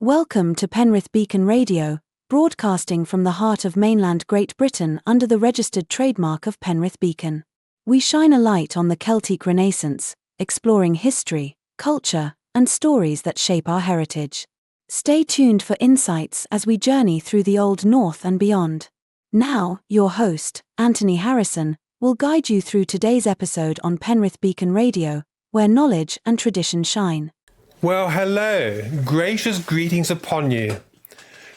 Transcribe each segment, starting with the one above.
Welcome to Penrith Beacon Radio, broadcasting from the heart of mainland Great Britain under the registered trademark of Penrith Beacon. We shine a light on the Celtic Renaissance, exploring history, culture, and stories that shape our heritage. Stay tuned for insights as we journey through the Old North and beyond. Now, your host, Anthony Harrison, will guide you through today's episode on Penrith Beacon Radio, where knowledge and tradition shine. Well, hello. Gracious greetings upon you.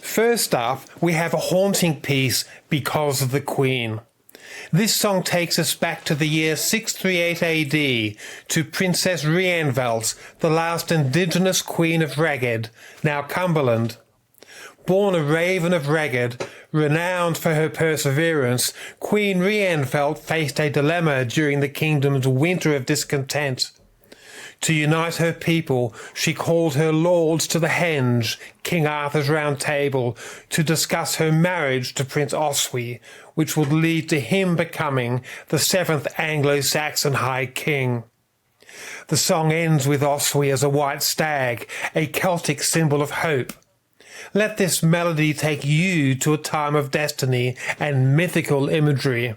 First up, we have a haunting piece, Because of the Queen. This song takes us back to the year 638 AD, to Princess Rianvelt, the last indigenous queen of Reged, now Cumberland. Born a Raven of Reged, renowned for her perseverance, Queen Rianvelt faced a dilemma during the kingdom's winter of discontent. To unite her people, she called her lords to the Henge, King Arthur's Round Table, to discuss her marriage to Prince Oswy, which would lead to him becoming the 7th Anglo-Saxon High King. The song ends with Oswy as a white stag, a Celtic symbol of hope. Let this melody take you to a time of destiny and mythical imagery.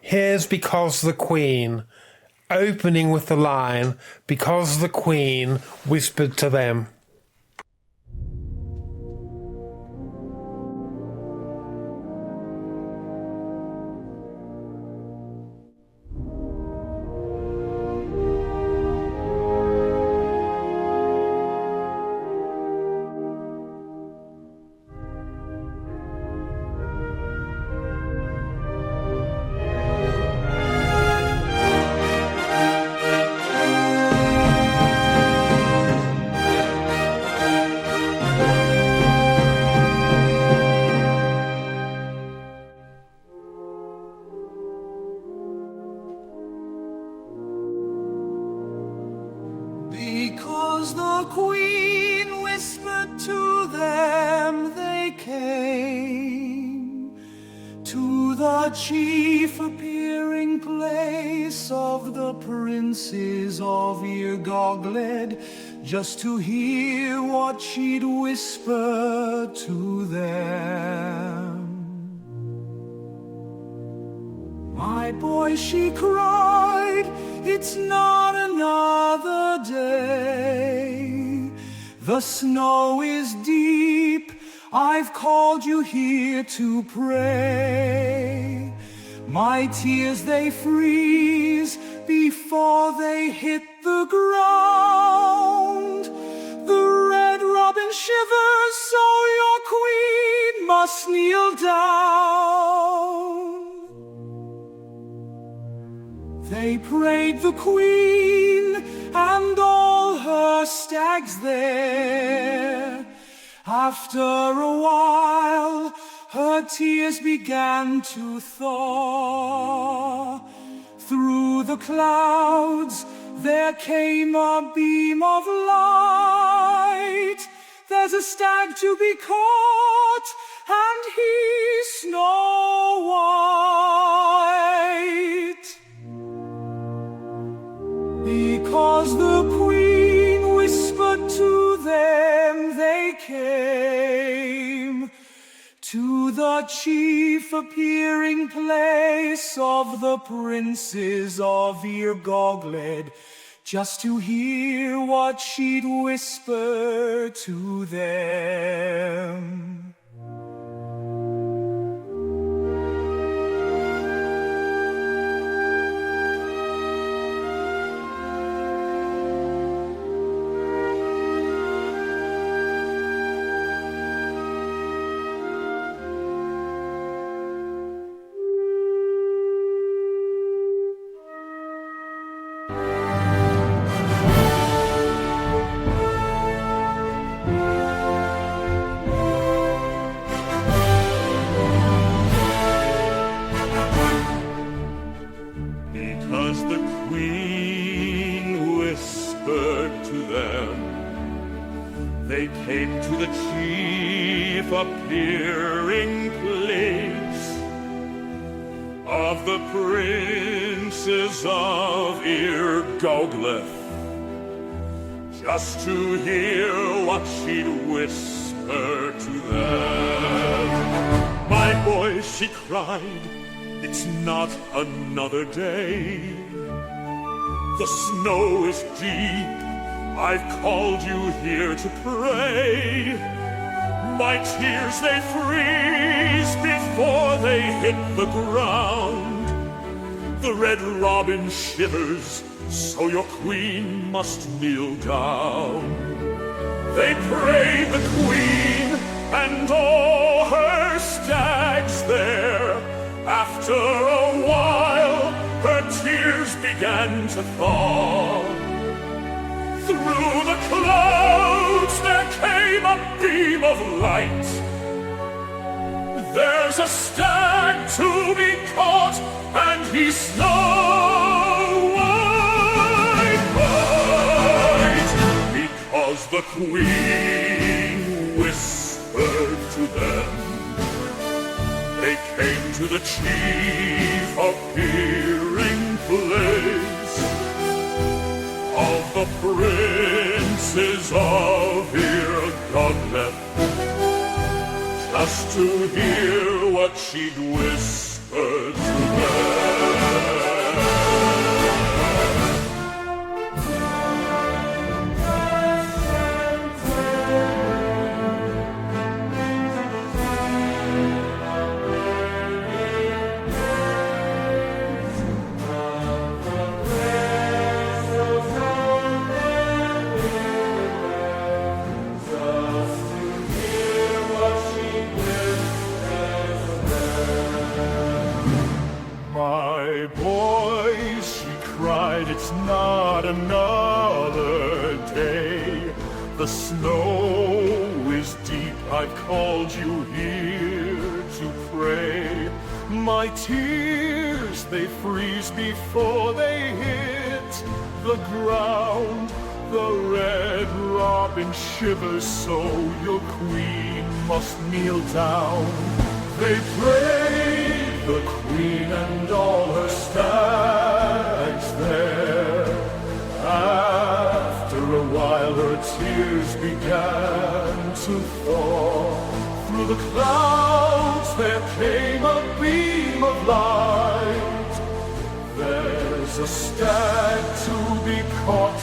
Here's Because the Queen, opening with the line, because the Queen whispered to them. Because the Queen whispered to them, they came to the chief appearing place of the princes of Irgogled, just to hear what she'd whisper to them. My boy, she cried, it's not another day. The snow is deep, I've called you here to pray. My tears, they freeze before they hit the ground. The red robin shivers, so your queen must kneel down. They prayed the Queen and all her stags there. After a while, her tears began to thaw. Through the clouds, there came a beam of light. There's a stag to be caught, and he's Snow White. Because the Queen whispered to them, they came to the chief appearing place of the princes of Irgogled, just to hear what she'd whisper to them. Because the Queen whispered to them, they came to the chief appearing place of the princes of Irgogleth, just to hear what she'd whisper to them. My boy, she cried, it's not another day. The snow is deep, I've called you here to pray. My tears, they freeze before they hit the ground. The red robin shivers, so your queen must kneel down. They pray the queen and all her stags there. After a while, her tears began to thaw. Through the clouds there came a beam of light. There's a stag to be caught, and he's snow white, because the queen whispered to them. They came to the chief appearing place of the princes of Irgogleth, just to hear what she'd whispered to them. It's not another day. The snow is deep, I've called you here to pray. My tears, they freeze before they hit the ground. The red robin shivers, so your queen must kneel down. They pray the queen and all her stags there. After a while her tears began to thaw. Through the clouds there came a beam of light. There's a stag to be caught,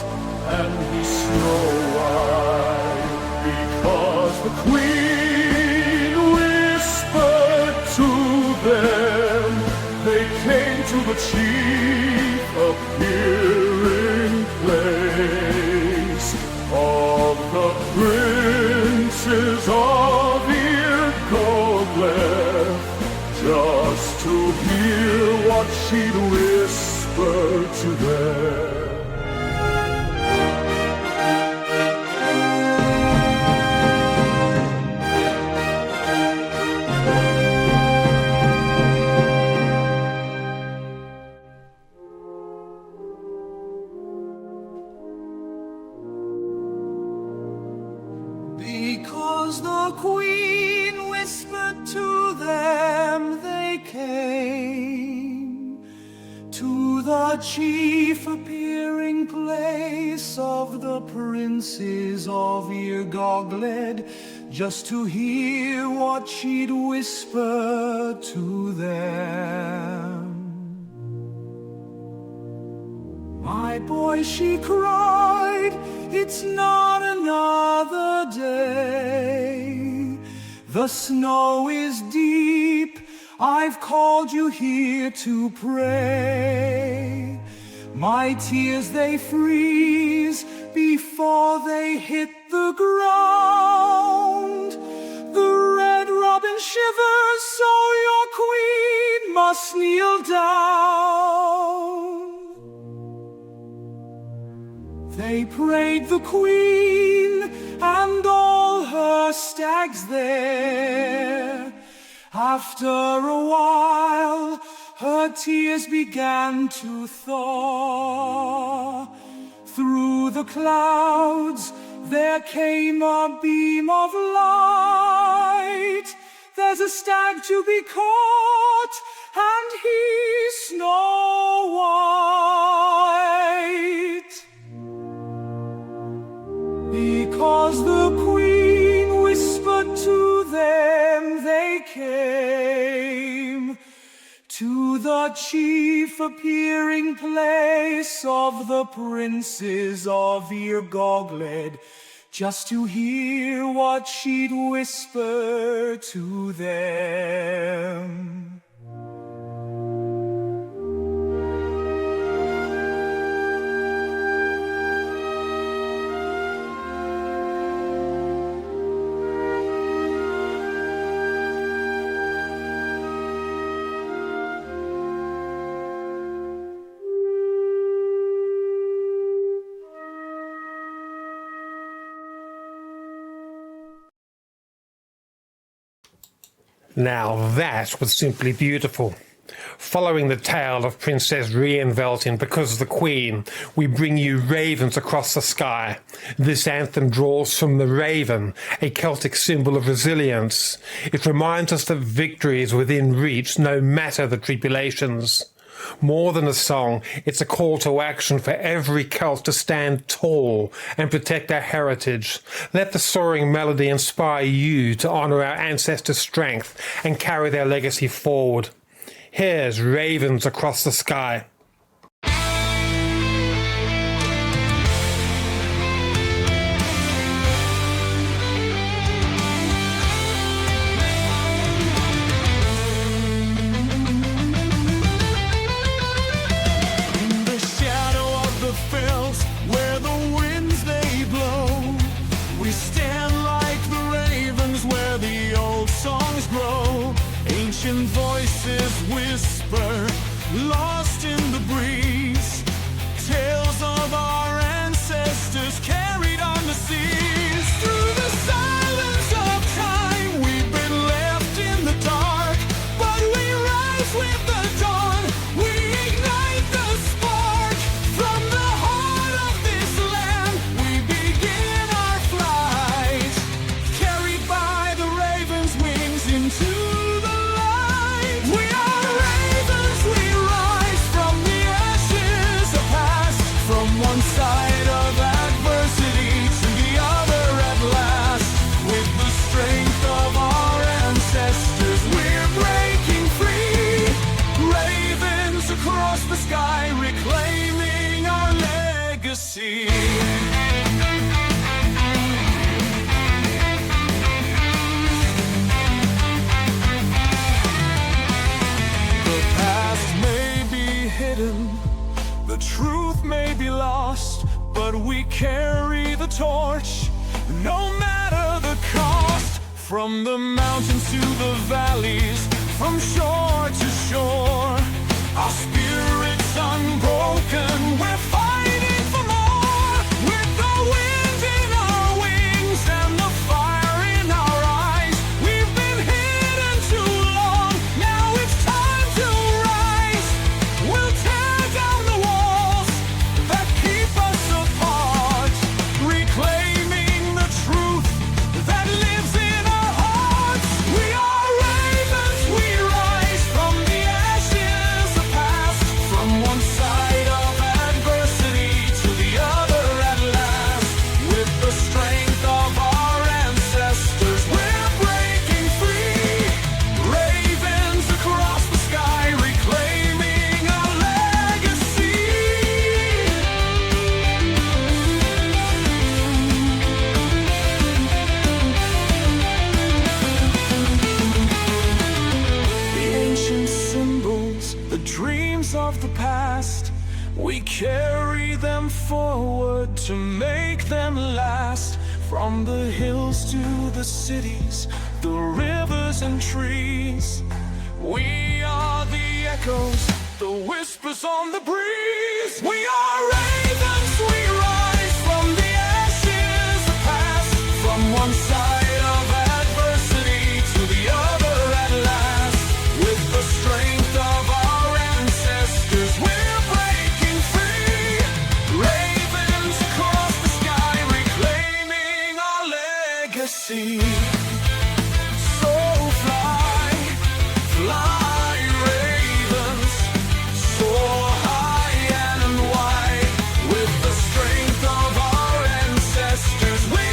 and he's snow white, because the queen whispered to them. They came to the chief appearing place of the princes of Irgogleth, just to hear what she'd whisper to them. Because the queen whispered to them, they came to the chief appearing place of the princes of Irgogled, just to hear what she'd whisper to them. My boy, she cried, it's not another day. The snow is deep, I've called you here to pray. My tears, they freeze before they hit the ground. The red robin shivers, so your queen must kneel down. They prayed the queen and all her stags there. After a while, her tears began to thaw. Through the clouds, there came a beam of light. There's a stag to be caught, and he's Snow White. because the Queen whispered to them. They came to the chief appearing place of the princes of Eargogled, just to hear what she'd whisper to them. Now that was simply beautiful. Following the tale of Princess Reinveltin because of the Queen, we bring you Ravens Across the Sky. This anthem draws from the raven, a Celtic symbol of resilience. It reminds us that victory is within reach, no matter the tribulations. More than a song, it's a call to action for every Celt to stand tall and protect our heritage. Let the soaring melody inspire you to honour our ancestors' strength and carry their legacy forward. Here's Ravens Across the Sky. Voices whisper, lost in the breeze, tales of our ancestors carried on the seas. Through the silence of time, we've been left in the dark, but we rise with the dawn. We ignite the spark from the heart of this land. We begin our flight, carried by the raven's wings into truth may be lost, but we carry the torch, no matter the cost. From the mountains to the valleys, from shore to shore, our spirits unbroken, we're fighting for more. With the wind in our wings and the fire in our eyes, we've been hidden too long, now it's time to rise. We'll tear down the walls that keep us apart, reclaiming the truth that lives in our hearts. We are ravens, we rise from the ashes of past, from one side of adversity to the other at last. With the strength of our ancestors, we're breaking free. Ravens across the sky, reclaiming our legacy. The ancient symbols, the dreams of the past, we carry them forward to make them last. From the hills to the cities, the rivers and trees, we are the echoes, the whispers on the breeze. We are ravens, we rise from the ashes of past, from one side of adversity to the other at last. With the strength of our ancestors, we're breaking free. Ravens across the sky, reclaiming our legacy. So fly, fly, ravens, soar high and wide. With the strength of our ancestors, we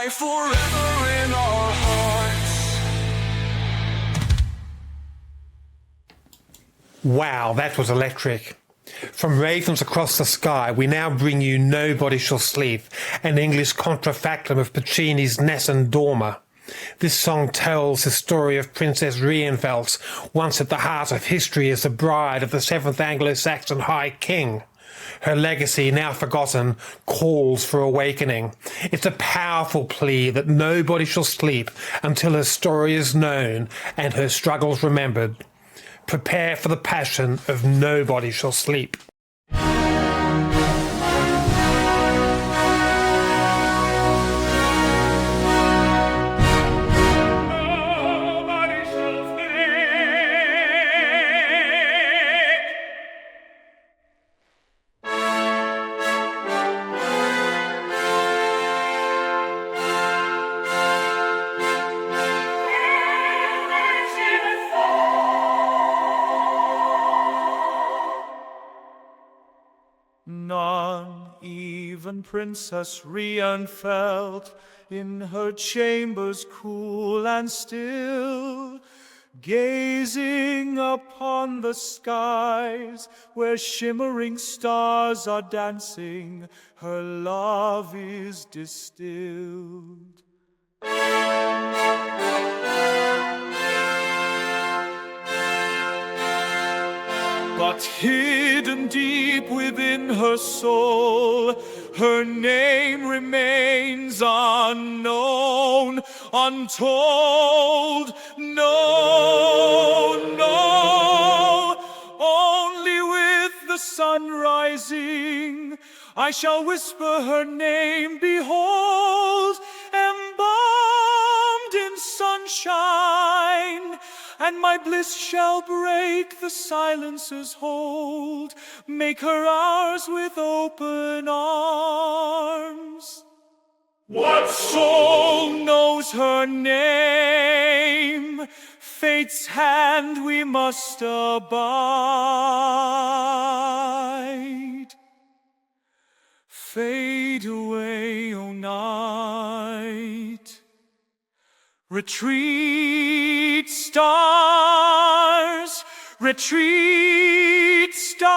die forever in our hearts. Wow, that was electric. From Ravens Across the Sky, we now bring you Nobody Shall Sleep, an English contrafactum of Puccini's Nessun Dorma. This song tells the story of Princess Rienveldt, once at the heart of history as the bride of the 7th Anglo-Saxon High King. Her legacy, now forgotten, calls for awakening. It's a powerful plea that nobody shall sleep until her story is known and her struggles remembered. Prepare for the passion of Nobody Shall Sleep. Nobody shall None, even Princess Rienveldt, in her chambers cool and still, gazing upon the skies where shimmering stars are dancing, her love is distilled. But hidden deep within her soul, her name remains unknown, untold. No, no, only with the sun rising I shall whisper her name. Behold, embalmed in sunshine, and my bliss shall break the silence's hold, make her ours with open arms. What soul knows her name? Fate's hand we must abide. Fade away, O night. Retreat, stars, retreat, stars.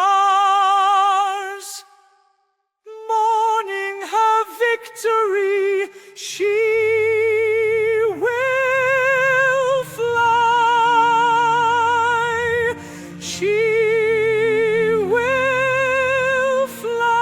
Mourning her victory, she will fly. She will fly.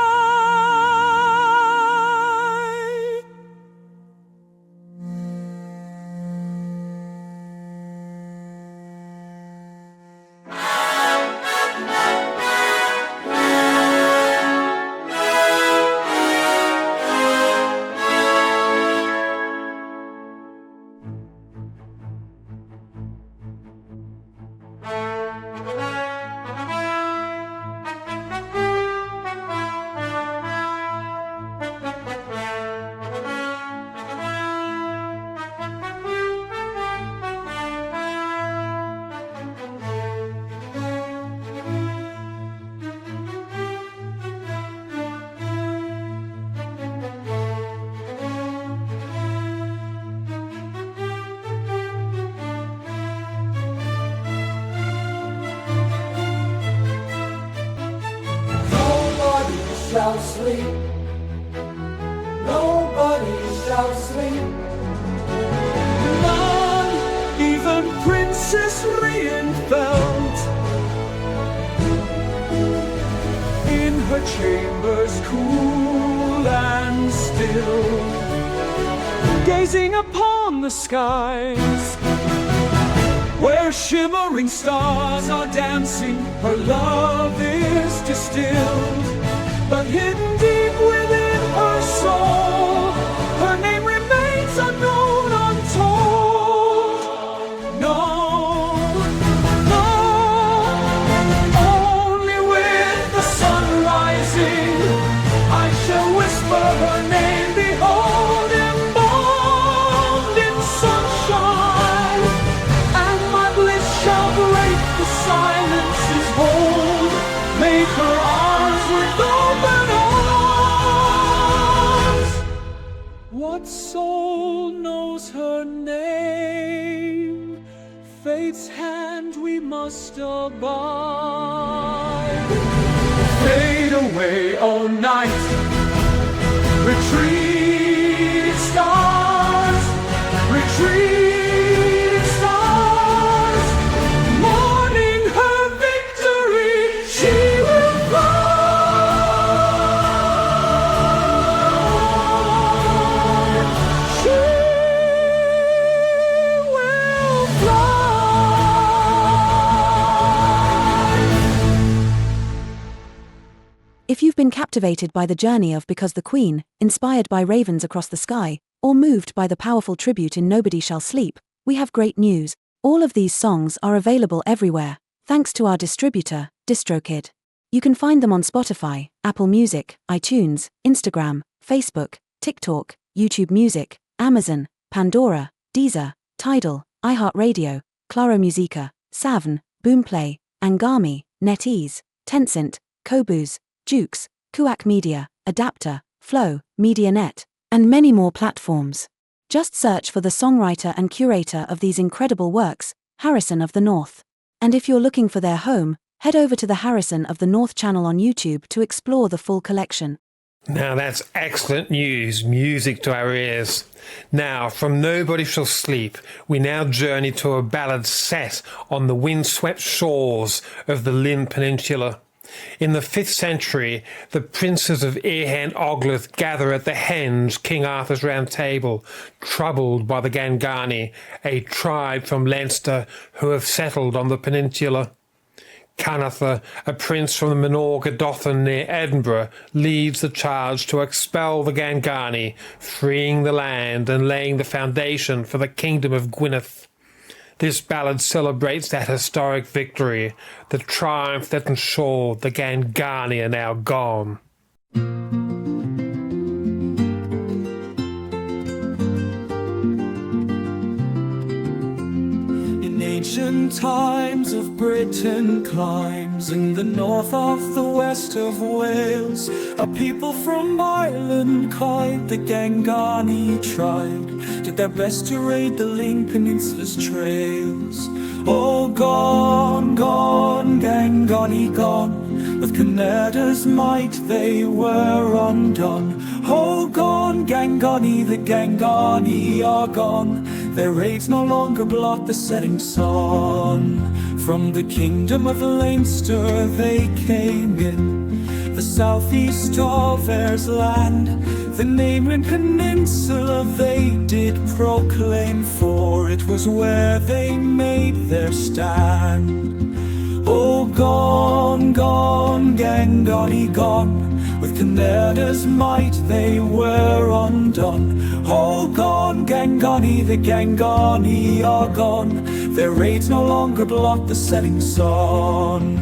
Shall sleep. Nobody shall sleep. None, even Princess Rienveldt, in her chambers cool and still, gazing upon the skies where shimmering stars are dancing, her love is distilled. But hidden deep within her soul, her name remains unknown, untold. No, no, only with the sun rising I shall whisper her name. Behold, embalmed in sunshine, and my bliss shall break the silence's hold, make her ours with open arms. its hand we must abide. Fade away all night, retreat stars, retreat stars. Mourning her victory, she will fly. She will fly. If you've been captivated by the journey of Because the Queen, inspired by ravens across the sky, or moved by the powerful tribute in Nobody Shall Sleep, we have great news. All of these songs are available everywhere, thanks to our distributor, DistroKid. You can find them on Spotify, Apple Music, iTunes, Instagram, Facebook, TikTok, YouTube Music, Amazon, Pandora, Deezer, Tidal, iHeartRadio, Claro Musica, Savn, Boomplay, Angami, NetEase, Tencent, Qobuz, Jukes, Kuak Media, Adapter, Flow, MediaNet, and many more platforms. Just search for the songwriter and curator of these incredible works, Harrison of the North. And if you're looking for their home, head over to the Harrison of the North channel on YouTube to explore the full collection. Now that's excellent news, music to our ears. Now, from Nobody Shall Sleep, we now journey to a ballad set on the windswept shores of the Lynn Peninsula. In the 5th century, the princes of Earhant Oglath gather at the Henge, King Arthur's Round Table, troubled by the Gangani, a tribe from Leinster who have settled on the peninsula. Canatha, a prince from the Minorca Dothan near Edinburgh, leads the charge to expel the Gangani, freeing the land and laying the foundation for the kingdom of Gwynedd. This ballad celebrates that historic victory, the triumph that ensured the Gangani are now gone. In ancient times of Britain climes, in the north of the west of Wales, a people from Ireland called the Gangani tribe did their best to raid the Lynn Peninsula's trails. Oh, gone, gone, Gangani gone, with Canada's might they were undone. Oh, gone, Gangani, the Gangani are gone, their raids no longer blot the setting sun. From the kingdom of Leinster they came in, the southeast of Ayr's land. The mainland peninsula they did proclaim, for it was where they made their stand. Oh, gone, gone, Gangani gone, with Canada's might they were undone. Oh, gone, Gangani, the Gangani are gone, their raids no longer blot the setting sun.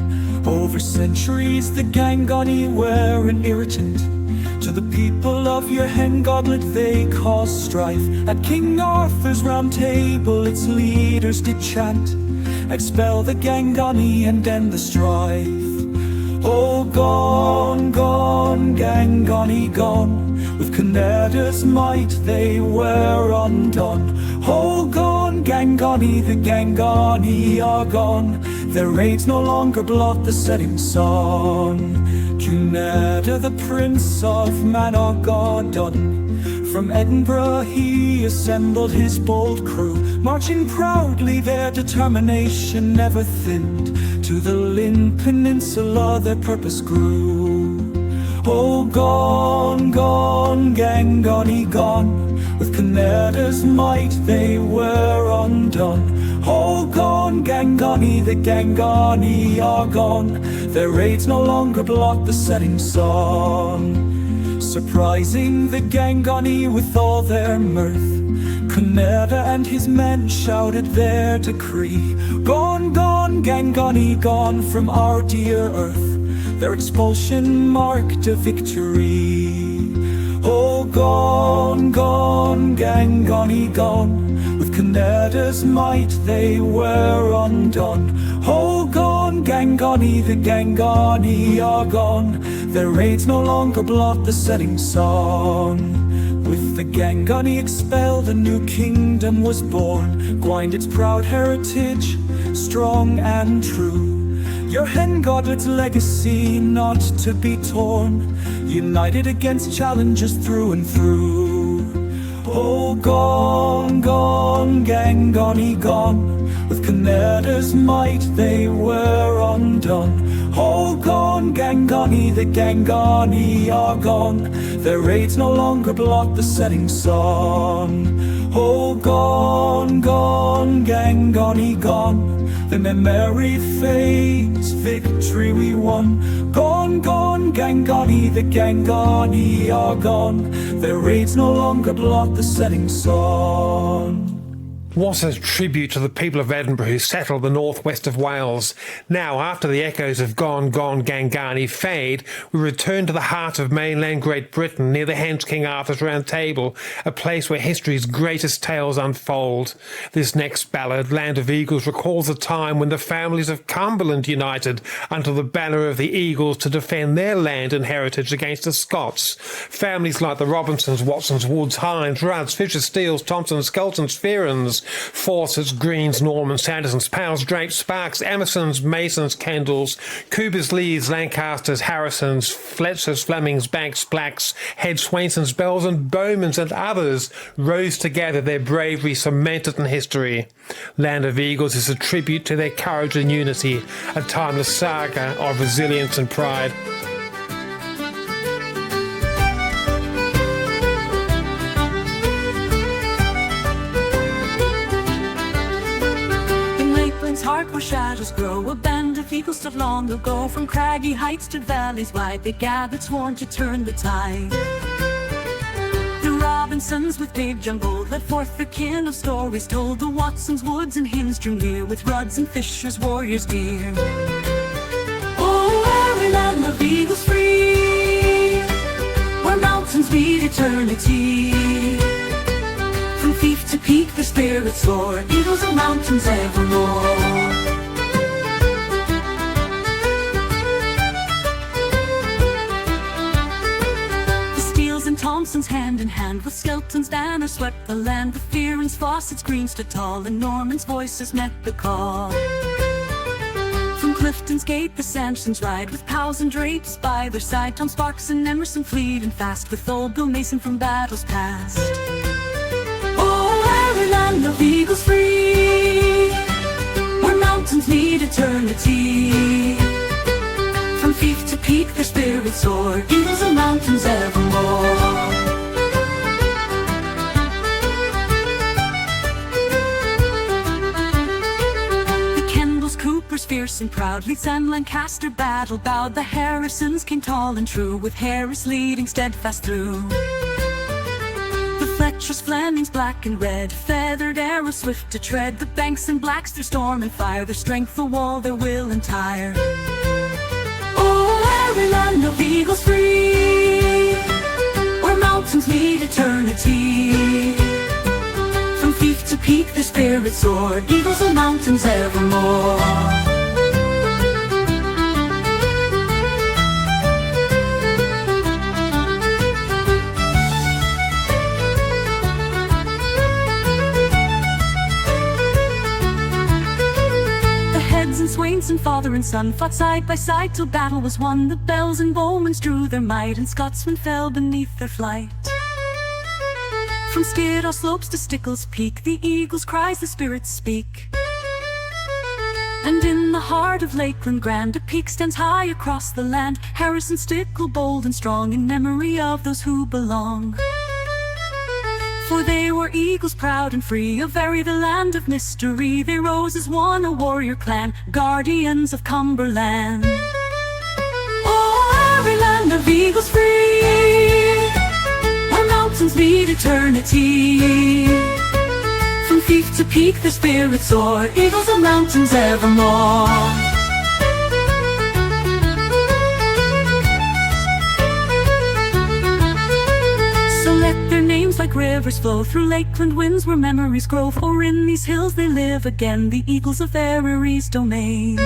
Over centuries the Gangani were an irritant to the people of your hen goblet, they caused strife. At King Arthur's Round Table its leaders did chant, expel the Gangani and end the strife. Oh, gone, gone, Gangani gone, with Canada's might they were undone. Oh, gone, Gangani, the Gangani are gone, their raids no longer blot the setting sun. Cuneda, the prince of Manogodon, from Edinburgh he assembled his bold crew, marching proudly their determination never thinned. To the Lynn Peninsula their purpose grew. Oh, gone, gone, Gangani gone, with Canada's might they were undone. Oh, gone, Gangani, the Gangani are gone, their raids no longer blot the setting sun. Surprising the Gangani with all their mirth, Canada and his men shouted their decree. Gone, gone, Gangani gone from our dear earth, their expulsion marked a victory. Oh, gone, gone, Gangani gone, with Canada's might they were undone. Oh, gone, Gangani, the Gangani are gone, their raids no longer blot the setting sun. With the Gangani expelled, a new kingdom was born, Gwynedd its proud heritage, strong and true. Your hen godlet's legacy not to be torn, united against challenges through and through. Oh, gone, gone, Gangani gone, with Canada's might they were undone. Oh, gone, Gangani, the Gangani are gone, their raids no longer block the setting sun. Oh, gone, gone, Gangani gone, the memory fades, victory we won. Gone, gone, Gangani, the Gangani are gone, their raids no longer block the setting sun. What a tribute to the people of Edinburgh who settled the northwest of Wales. Now, after the echoes of Gone, Gone, Gangani fade, we return to the heart of mainland Great Britain, near the henge King Arthur's Round Table, a place where history's greatest tales unfold. This next ballad, Land of Eagles, recalls a time when the families of Cumberland united under the banner of the Eagles to defend their land and heritage against the Scots. Families like the Robinsons, Watsons, Woods, Hines, Rudds, Fishers, Steeles, Thompsons, Skeltons, Fearans, Fawcett's, Greens, Normans, Sandersons, Powells, Drapes, Sparks, Emersons, Masons, Kendalls, Coopers, Lees, Lancasters, Harrisons, Fletchers, Flemings, Banks, Blacks, Head, Swainsons, Bells and Bowmans and others rose together, their bravery cemented in history. Land of Eagles is a tribute to their courage and unity, a timeless saga of resilience and pride. Heart where shadows grow, a band of eagles stood long ago. From craggy heights to valleys wide, they gathered sworn to turn the tide. The Robinsons with big jungle led forth their kin of stories told. The Watsons, Woods and Hinds drew near with Rudds and Fishers, warriors dear. Oh, weary land of eagles free, where mountains meet eternity. From fief to peak the spirits soar, eagles of mountains evermore. The Steeles and Thompsons hand in hand with Skelton's banner swept the land. The Fearans, Fawcett's, Greens stood tall, and Norman's voices met the call. From Clifton's gate the Sampsons ride, with Powells and Drapes by their side. Tom Sparks and Emerson fleet and fast, with old Bill Mason from battles past. Land of eagles free, where mountains meet eternity. From fief to peak their spirits soar, eagles of mountains evermore. The Kendalls, Coopers, fierce and proud, Leeds and Lancaster battle bowed. The Harrisons came tall and true, with Harris leading steadfast through. Fletchers, Flemings, black and red, feathered arrows swift to tread. The Banks and Blacks through storm and fire, their strength the wall, their will entire. Oh, every land of eagles free, where mountains meet eternity. From fief to peak their spirits soar, eagles of mountains evermore. And Swains and father and son fought side by side till battle was won. The Bells and Bowmans drew their might, and Scotsmen fell beneath their flight. From Skiddaw slopes to Stickles Peak, the eagles' cries the spirits speak. And in the heart of Lakeland grand, a peak stands high across the land. Harrison Stickle, bold and strong, in memory of those who belong. For they were eagles proud and free, a very the land of mystery. They rose as one, a warrior clan, guardians of Cumberland. Oh, every land of eagles free, where mountains meet eternity. From fief to peak their spirits soar, eagles of mountains evermore. Let their names like rivers flow through Lakeland winds where memories grow. For in these hills they live again, the eagles of Ery's domain.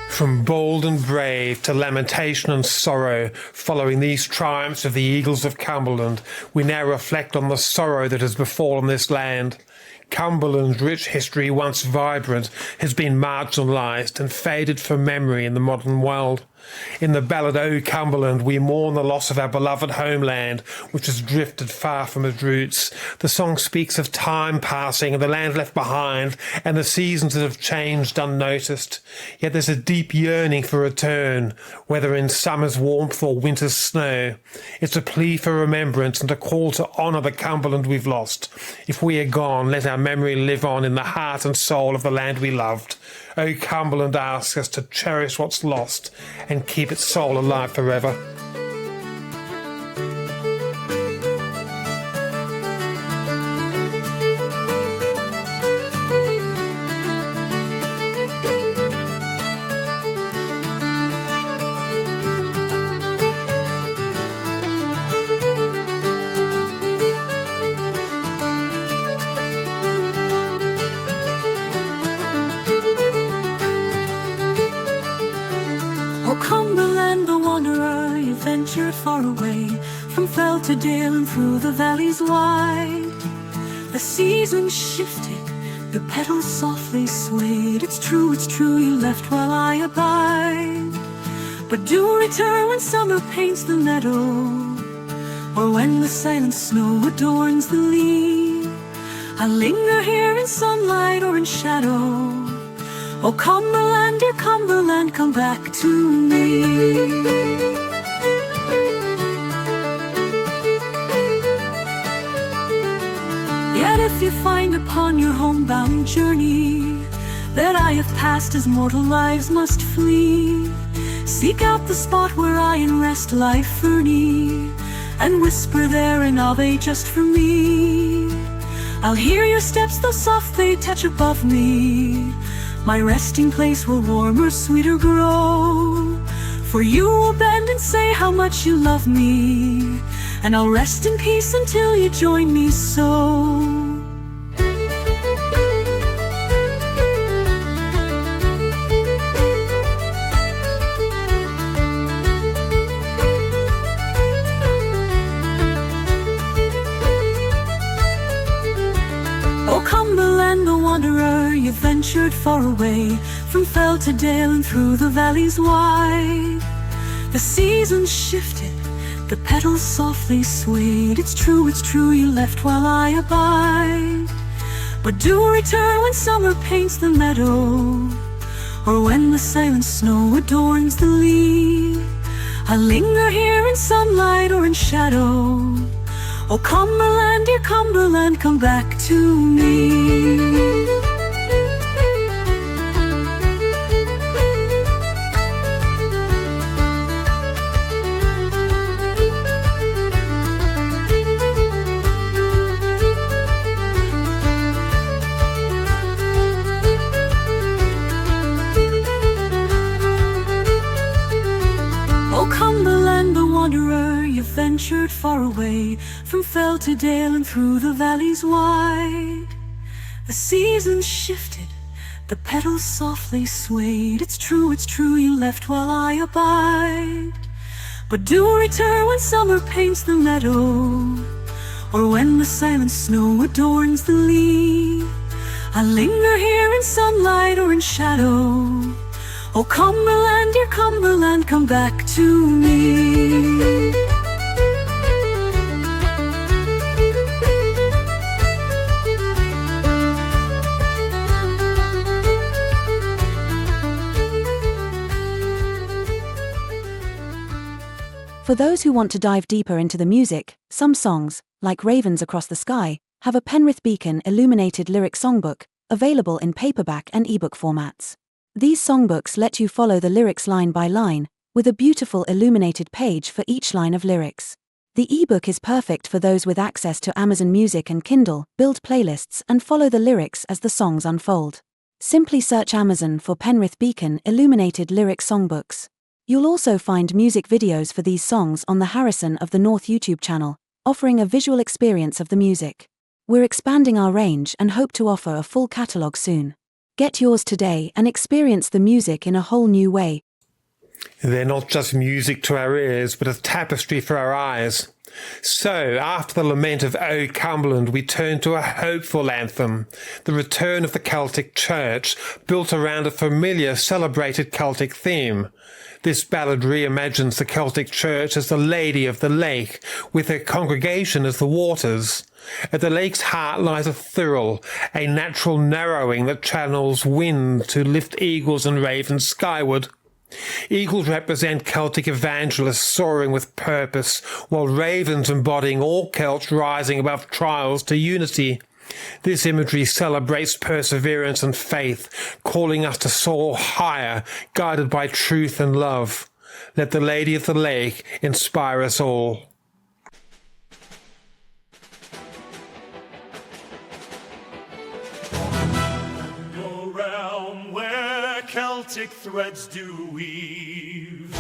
From bold and brave to lamentation and sorrow, following these triumphs of the eagles of Cumberland, we now reflect on the sorrow that has befallen this land. Cumberland's rich history, once vibrant, has been marginalised and faded from memory in the modern world. In the ballad O Cumberland, we mourn the loss of our beloved homeland, which has drifted far from its roots. The song speaks of time passing and the land left behind, and the seasons that have changed unnoticed. Yet there's a deep yearning for return, whether in summer's warmth or winter's snow. It's a plea for remembrance and a call to honour the Cumberland we've lost. If we are gone, let our memory live on in the heart and soul of the land we loved. O Cumberland asks us to cherish what's lost and keep its soul alive forever. Far away, from fell to dale and through the valleys wide. The seasons shifted, the petals softly swayed. It's true, you left while I abide. But do return when summer paints the meadow, or when the silent snow adorns the lea. I linger here in sunlight or in shadow. Oh Cumberland, dear Cumberland, come back to me. Yet if you find upon your homebound journey that I have passed as mortal lives must flee, seek out the spot where I in rest lie ferny, and whisper there an Ave just for me. I'll hear your steps though soft they touch above me. My resting place will warmer, sweeter grow. For you will bend and say how much you love me, and I'll rest in peace until you join me so. O Cumberland, the wanderer, you ventured far away, from fell to dale and through the valleys wide. The seasons shifted, the petals softly swayed. It's true, you left while I abide. But do return when summer paints the meadow, or when the silent snow adorns the lea. I linger here in sunlight or in shadow. Oh Cumberland, dear Cumberland, come back to me. Ventured far away, from fell to dale and through the valleys wide. The seasons shifted, the petals softly swayed. It's true, you left while I abide. But do return when summer paints the meadow, or when the silent snow adorns the lea. I linger here in sunlight or in shadow. Oh Cumberland, dear Cumberland, come back to me. For those who want to dive deeper into the music, some songs, like Ravens Across the Sky, have a Penrith Beacon illuminated lyric songbook, available in paperback and ebook formats. These songbooks let you follow the lyrics line by line, with a beautiful illuminated page for each line of lyrics. The ebook is perfect for those with access to Amazon Music and Kindle. Build playlists and follow the lyrics as the songs unfold. Simply search Amazon for Penrith Beacon illuminated lyric songbooks. You'll also find music videos for these songs on the Harrison of the North YouTube channel, offering a visual experience of the music. We're expanding our range and hope to offer a full catalogue soon. Get yours today and experience the music in a whole new way. They're not just music to our ears, but a tapestry for our eyes. So, after the lament of O Cumberland, we turn to a hopeful anthem, the return of the Celtic Church, built around a familiar, celebrated Celtic theme. This ballad reimagines the Celtic Church as the Lady of the Lake, with her congregation as the waters. At the lake's heart lies a thirl, a natural narrowing that channels wind to lift eagles and ravens skyward. Eagles represent Celtic evangelists soaring with purpose, while ravens embodying all Celts rising above trials to unity. This imagery celebrates perseverance and faith, calling us to soar higher, guided by truth and love. Let the Lady of the Lake inspire us all. No realm where Celtic threads do weave,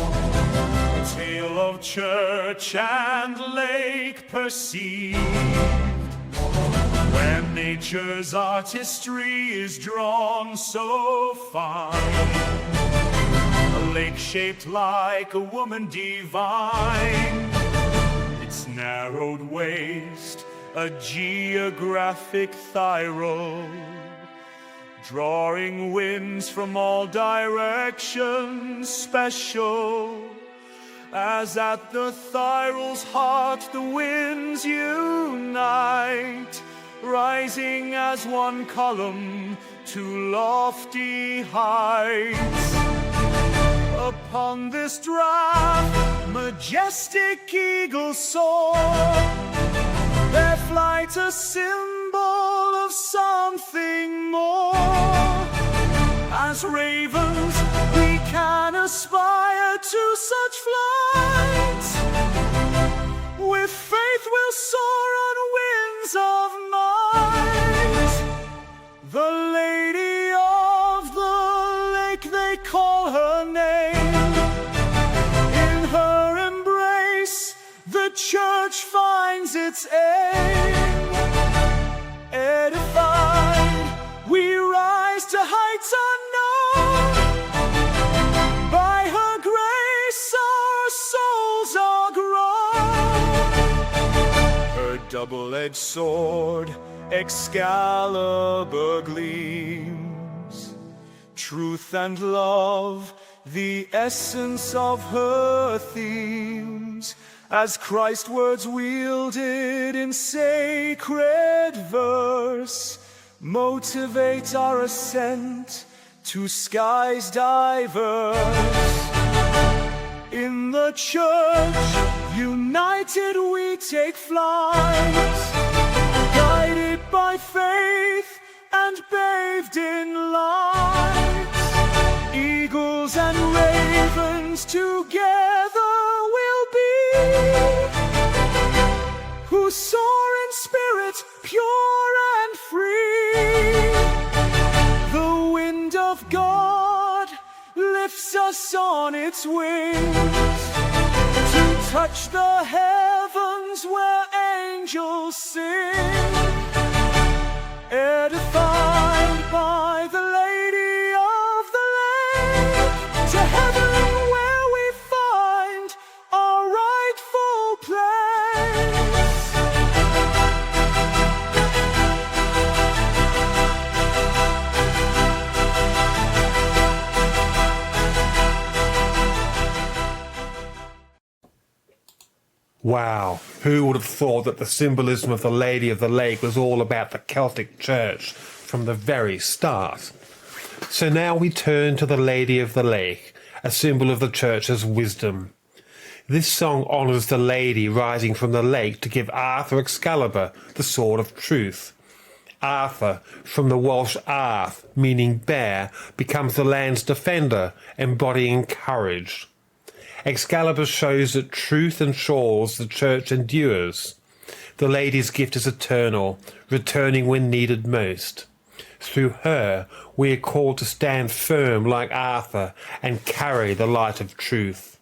tale of church and lake perceived, where nature's artistry is drawn so fine, a lake shaped like a woman divine, its narrowed waist a geographic thyrol, drawing winds from all directions special, as at the Thyrol's heart the winds unite, rising as one column to lofty heights. Upon this draught majestic eagles soar, their flight a symbol of something more. As ravens we can aspire to such flight, with faith we'll soar on winds of might. The Lady of the Lake, they call her name. In her embrace the church finds its aim. Edified we rise to heights unknown, by her grace our souls are grown. Her double-edged sword Excalibur gleams, truth and love the essence of her themes, as Christ's words wielded in sacred verse motivate our ascent to skies diverse. In the church united we take flight, guided by faith and bathed in light. Eagles and ravens together will be, who soar in spirit pure and free. The wind of God lifts us on its wings, to touch the heavens where angels sing. Edified by the Lady of the Lake, to heaven where we find our rightful place. Wow, who would have thought that the symbolism of the Lady of the Lake was all about the Celtic Church from the very start? So now we turn to the Lady of the Lake, a symbol of the Church's wisdom. This song honours the lady rising from the lake to give Arthur Excalibur the sword of truth. Arthur, from the Welsh arth, meaning bear, becomes the land's defender, embodying courage. Excalibur shows that truth ensures the church endures. The lady's gift is eternal, returning when needed most. Through her, we are called to stand firm like Arthur and carry the light of truth.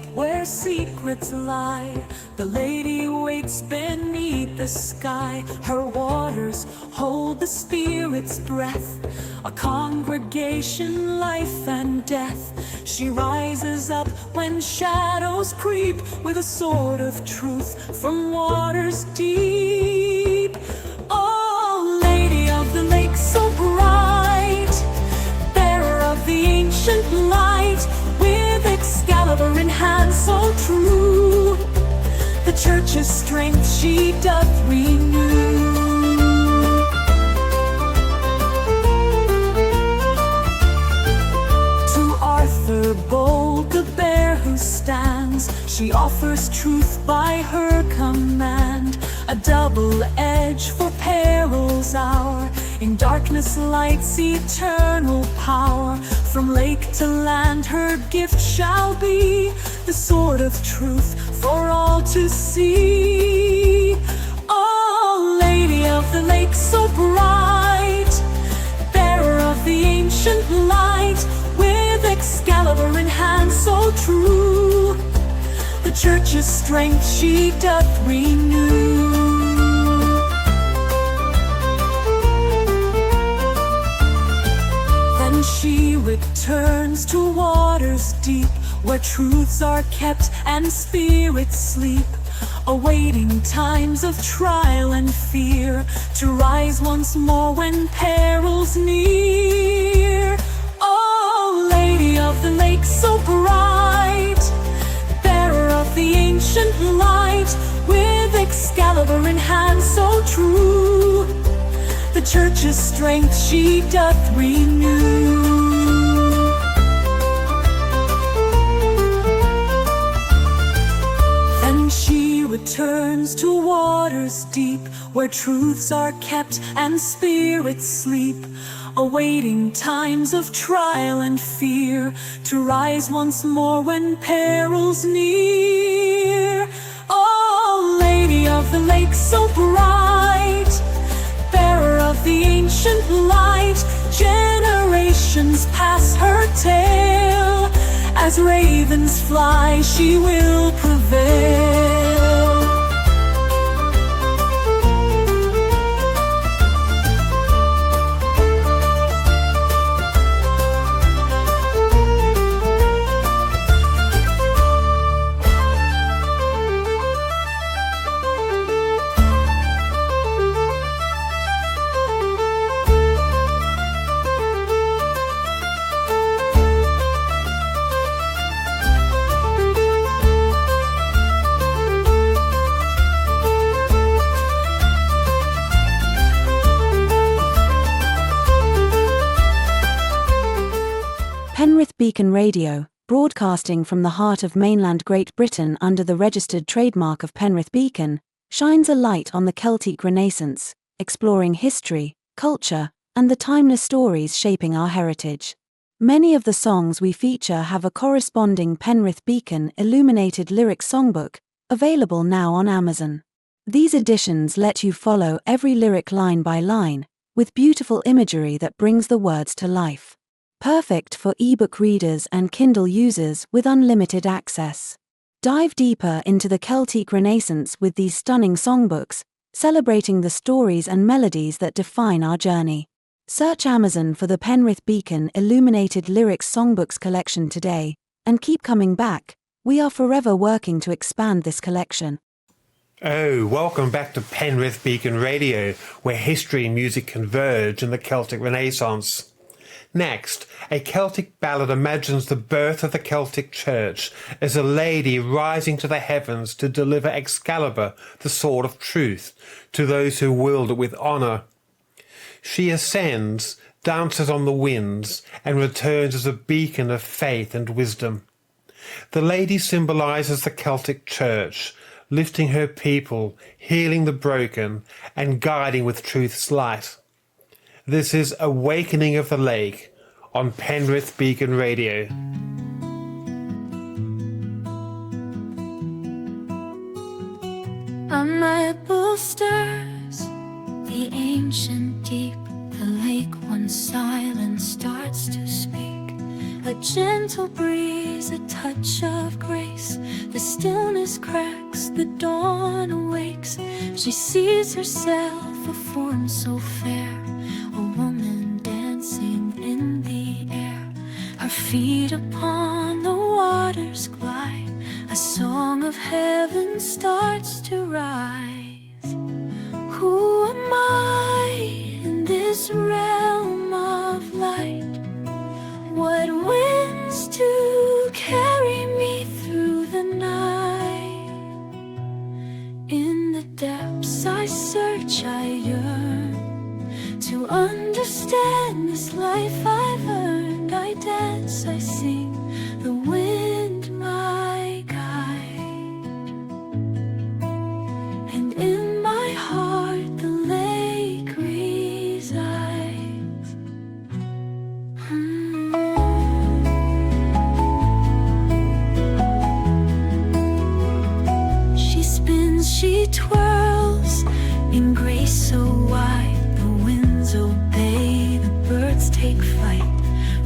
deep where secrets lie. The lady waits beneath the sky. Her waters hold the spirit's breath, a congregation, life and death. She rises up when shadows creep, with a sword of truth from waters deep. Oh, Lady of the Lake so bright, bearer of the ancient light, with Excalibur in hand so true, the church's strength she doth renew. To Arthur bold, the bear who stands, she offers truth by her command, a double edge for peril's hour. In darkness lights eternal power. From lake to land her gift shall be, the sword of truth for all to see. Oh, Lady of the Lake so bright, bearer of the ancient light, with Excalibur in hand so true, the church's strength she doth renew. Then she returns to waters deep, where truths are kept and spirits sleep, awaiting times of trial and fear, to rise once more when peril's near. Oh, Lady of the Lake so bright, bearer of the ancient light, with Excalibur in hand so true, the church's strength she doth renew. Then she returns to waters deep, where truths are kept and spirits sleep, awaiting times of trial and fear, to rise once more when peril's near. Oh, Lady of the Lake so bright, bearer of the ancient light, generations pass her tale, as ravens fly she will prevail. Penrith Beacon Radio, broadcasting from the heart of mainland Great Britain under the registered trademark of Penrith Beacon, shines a light on the Celtic Renaissance, exploring history, culture, and the timeless stories shaping our heritage. Many of the songs we feature have a corresponding Penrith Beacon illuminated lyric songbook, available now on Amazon. These editions let you follow every lyric line by line, with beautiful imagery that brings the words to life. Perfect for ebook readers and Kindle users with unlimited access. Dive deeper into the Celtic Renaissance with these stunning songbooks, celebrating the stories and melodies that define our journey. Search Amazon for the Penrith Beacon Illuminated Lyrics Songbooks collection today, and keep coming back. We are forever working to expand this collection. Oh, welcome back to Penrith Beacon Radio, where history and music converge in the Celtic Renaissance. Next, a Celtic ballad imagines the birth of the Celtic Church as a lady rising to the heavens to deliver Excalibur, the sword of truth, to those who wield it with honour. She ascends, dances on the winds, and returns as a beacon of faith and wisdom. The lady symbolises the Celtic Church, lifting her people, healing the broken, and guiding with truth's light. This is Awakening of the Lake on Penrith Beacon Radio. A maple stirs the ancient deep. The lake once silent starts to speak. A gentle breeze eyes a touch of grace. The stillness cracks, the dawn awakes. She sees herself, a form so fair, a woman dancing in the air. Her feet upon the waters glide, a song of heaven starts to rise. Who am I in this realm of light? What winds to carry me through the night? In the depths I search, I yearn to understand this life I've earned. I dance, I sing, the wind my guide, and in my heart the lake resides. She spins, she twirls in grace so wide. The winds obey, the birds take flight.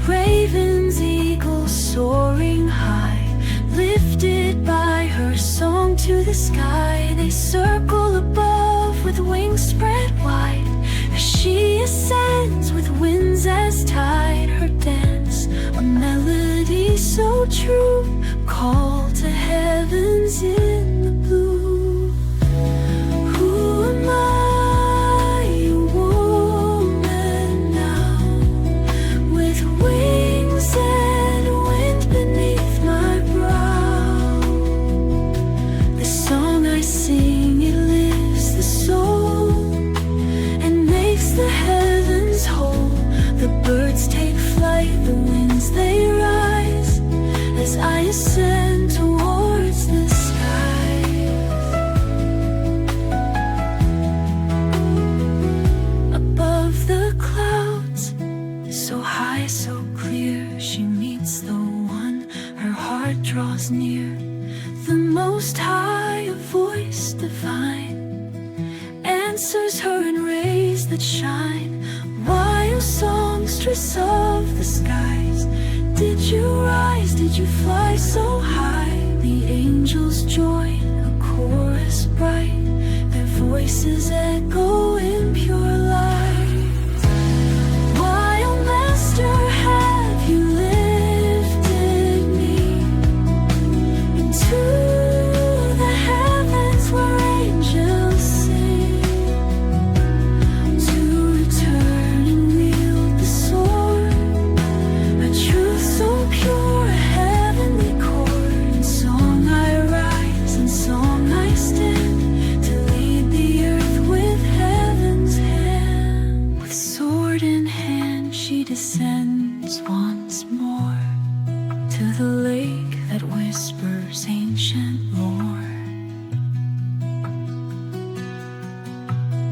Ravens, eagles soaring high, lifted by her song to the sky. They circle above with wings spread wide, as she ascends with winds as tide. Her dance, a melody so true, call to heavens in the blue. Who am I, a woman now, with wings and wind beneath my brow? The song I sing, it lifts the soul and makes the heavens whole. The birds take flight, the winds they rise, as I ascend towards the skies. Above the clouds, so high, so clear, she meets the one her heart draws near. The Most High, a voice divine, answers her in rays that shine. Wild songstress of the skies, did you rise, did you fly so high? The angels join, a chorus bright, their voices echo in pure light. While Master, have you lifted me into the heavens where angels sing, to return and wield the sword, a truth so pure, a heavenly chord. In song I rise, in song I stand, to lead the earth with heaven's hand. With sword in hand she descends once more to the lake that whispers ancient lore.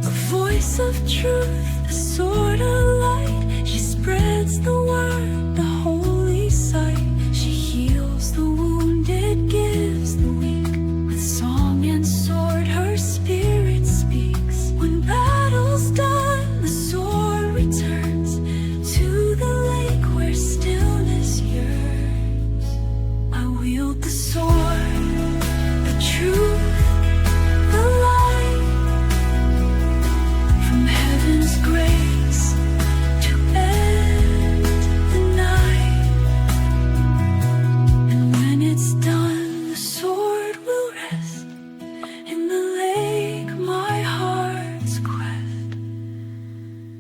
A voice of truth, a sword of light, she spreads the word, the holy sight. She heals the wounded, gives the weak. With song and sword her spirit speaks. When battle's done, the sword returns to the lake where stillness yearns. I wield the sword, the truth, the light, from heaven's grace to end the night. And when it's done, the sword will rest in the lake, my heart's quest.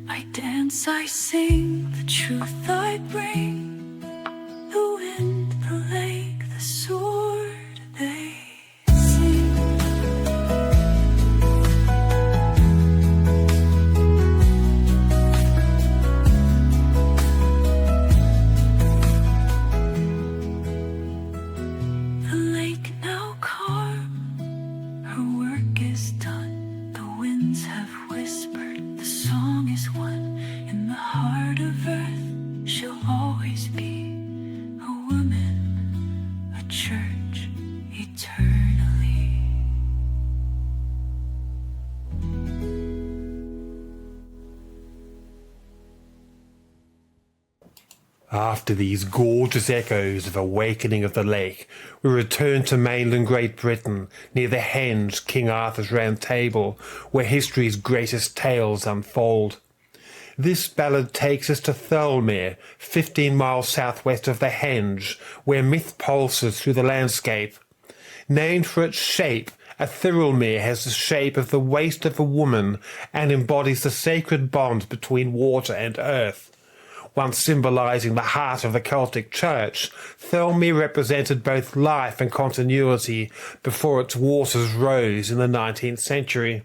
I dance, I sing, the truth I bring, the wind, the lake, the sword, they sing. The lake now calm, her work is done. The winds have whispered, the song is one. In the heart of earth, she'll always After these gorgeous echoes of Awakening of the Lake, we return to mainland Great Britain, near the Henge, King Arthur's Round Table, where history's greatest tales unfold. This ballad takes us to Thirlmere, 15 miles southwest of the Henge, where myth pulses through the landscape. Named for its shape, a thirlmere has the shape of the waist of a woman and embodies the sacred bond between water and earth. Once symbolising the heart of the Celtic Church, Thirlmere represented both life and continuity before its waters rose in the 19th century.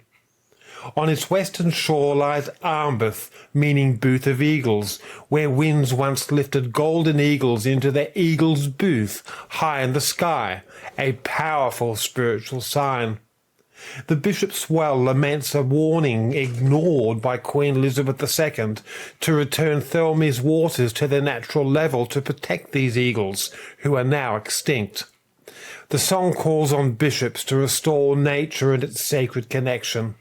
On its western shore lies Armbeth, meaning booth of eagles, where winds once lifted golden eagles into their eagle's booth high in the sky, a powerful spiritual sign. The Bishop's Well laments a warning ignored by Queen Elizabeth II to return Thirlmere's waters to their natural level to protect these eagles, who are now extinct. The song calls on bishops to restore nature and its sacred connection.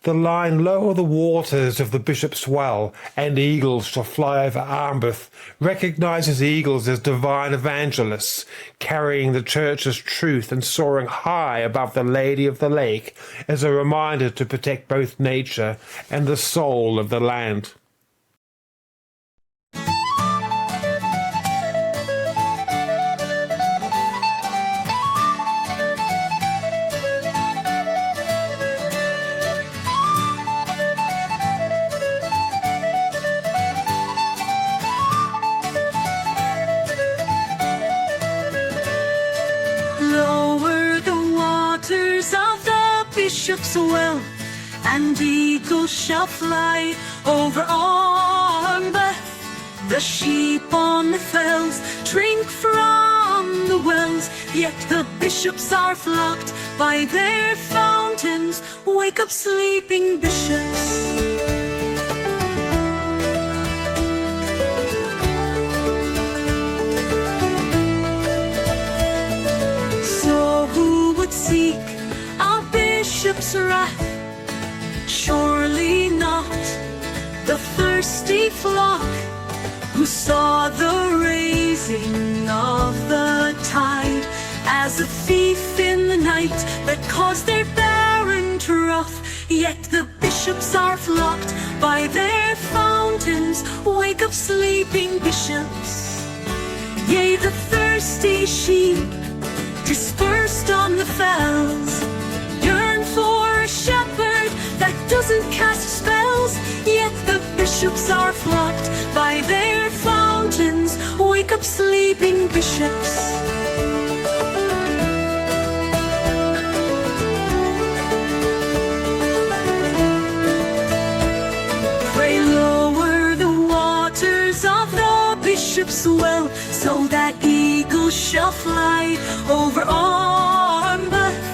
The line "Lower the waters of the Bishop's Well, and eagles shall fly over Armbeth" recognises eagles as divine evangelists, carrying the Church's truth and soaring high above the Lady of the Lake as a reminder to protect both nature and the soul of the land. Bishop's Well, and eagles shall fly over Armbeth. The sheep on the fells drink from the wells, yet the bishops are flocked by their fountains. Wake up, sleeping bishops. So who would seek our bishop's wrath? Surely not the thirsty flock who saw the raising of the tide as a thief in the night that caused their barren trough. Yet the bishops are flocked by their fountains. Wake up, sleeping bishops. Yea, the thirsty sheep dispersed on the fells yearn for a shepherd that doesn't cast spells. Yet the bishops are flocked by their fountains. Wake up, sleeping bishops. Pray lower the waters of the Bishop's Well, so that eagles shall fly over Armbeth.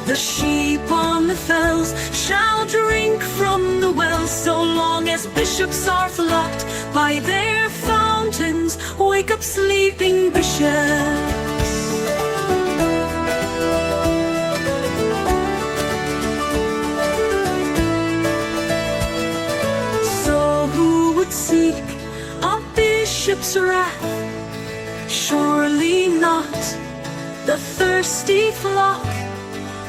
The sheep on the fells shall drink from the well, so long as bishops are flocked by their fountains. Wake up, sleeping bishops. So who would seek a bishop's wrath? Surely not the thirsty flock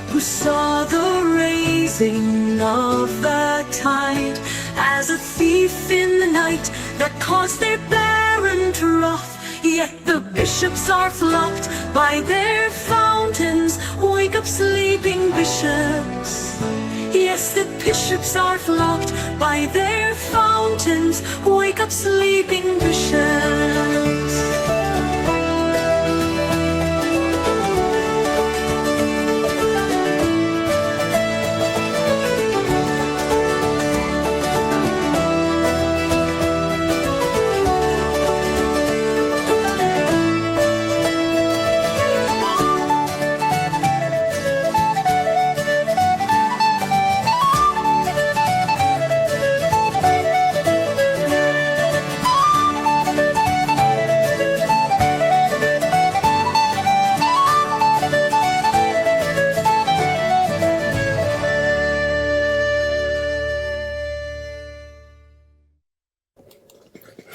who saw the raising of the tide as a thief in the night that caused their barren trough. Yet the bishops are flocked by their fountains. Wake up, sleeping bishops. Yes, the bishops are flocked by their fountains. Wake up, sleeping bishops.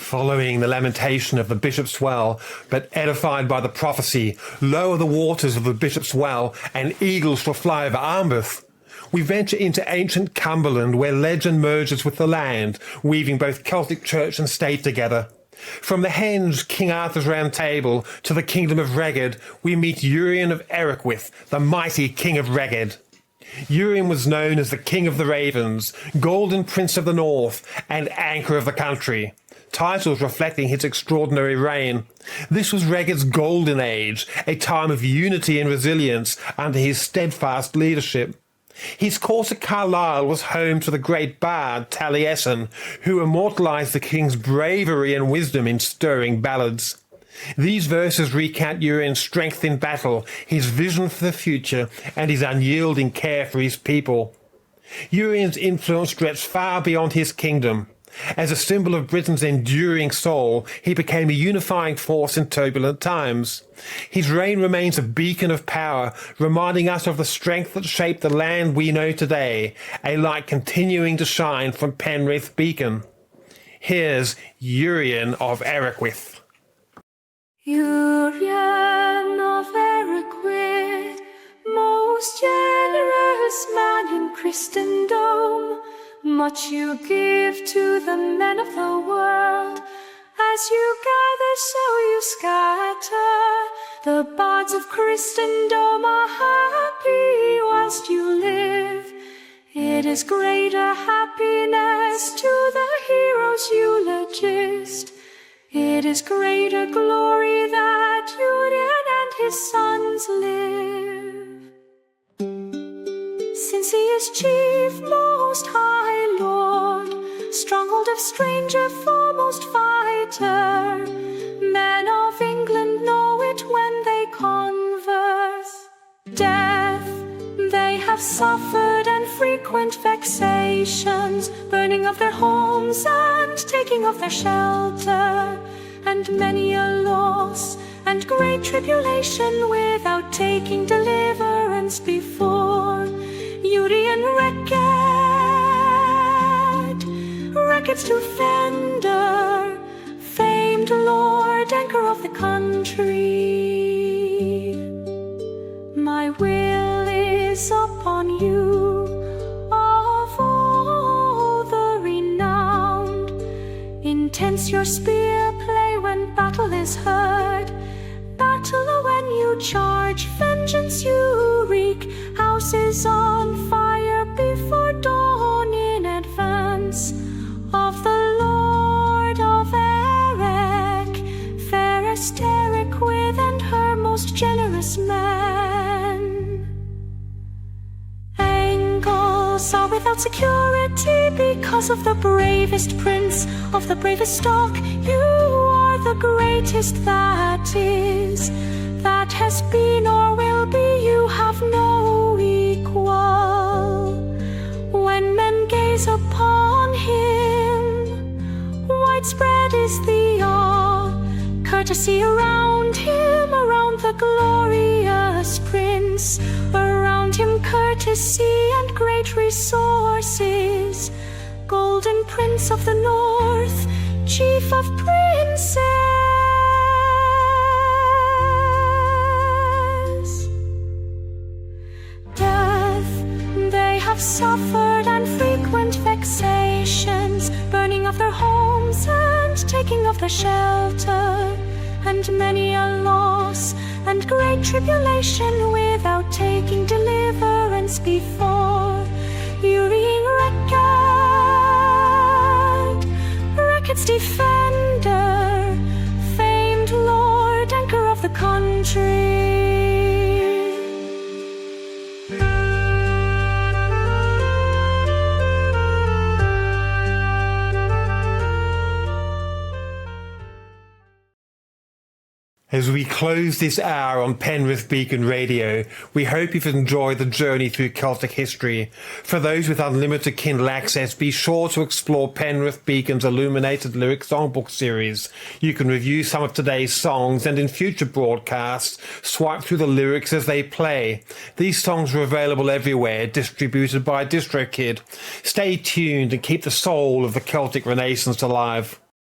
Following the lamentation of the Bishop's Well, but edified by the prophecy, lower the waters of the Bishop's Well, and eagles shall fly over Armouth, we venture into ancient Cumberland, where legend merges with the land, weaving both Celtic church and state together. From the Henge, King Arthur's Round Table, to the kingdom of Reged, we meet Urien of Ericwyth, the mighty king of Reged. Urien was known as the King of the Ravens, Golden Prince of the North, and Anchor of the Country, titles reflecting his extraordinary reign. This was Reged's golden age, a time of unity and resilience under his steadfast leadership. His court at Carlisle was home to the great bard Taliesin, who immortalised the king's bravery and wisdom in stirring ballads. These verses recount Urien's strength in battle, his vision for the future, and his unyielding care for his people. Urien's influence stretched far beyond his kingdom. As a symbol of Britain's enduring soul, he became a unifying force in turbulent times. His reign remains a beacon of power, reminding us of the strength that shaped the land we know today, a light continuing to shine from Penrith Beacon. Here's Urien of Ericwyth. Urien of Ericwyth, most generous man in Christendom, much you give to the men of the world. As you gather, so you scatter. The bards of Christendom are happy whilst you live. It is greater happiness to the hero's eulogist. It is greater glory that Urien and his sons live. Since he is chief, most high lord, stronghold of stranger, foremost fighter, men of England know it when they converse. Death they have suffered, and frequent vexations, burning of their homes and taking of their shelter, and many a loss and great tribulation without taking deliverance before. Urien Reked's defender, famed lord, anchor of the country. My will is upon you, of all the renowned. Intense your spear play when battle is heard. Battle when you charge, vengeance you wreak. Houses on fire before dawn in advance of the Lord of Erec, fairest Ericwyth and her most generous men. Angles are without security because of the bravest prince of the bravest stock. You are the greatest that is, that has been or will be. You have no equal. When men gaze upon him, widespread is the awe, courtesy around him, around the glorious prince, around him courtesy and great resources. Golden Prince of the North, chief of princes. Suffered and frequent vexations, burning of their homes and taking of their shelter, and many a loss and great tribulation without taking deliverance before. Urien Reked's defender, famed lord, anchor of the country. As we close this hour on Penrith Beacon Radio, we hope you've enjoyed the journey through Celtic history. For those with unlimited Kindle access, be sure to explore Penrith Beacon's Illuminated Lyric Songbook series. You can review some of today's songs, and in future broadcasts, swipe through the lyrics as they play. These songs are available everywhere, distributed by DistroKid. Stay tuned and keep the soul of the Celtic Renaissance alive.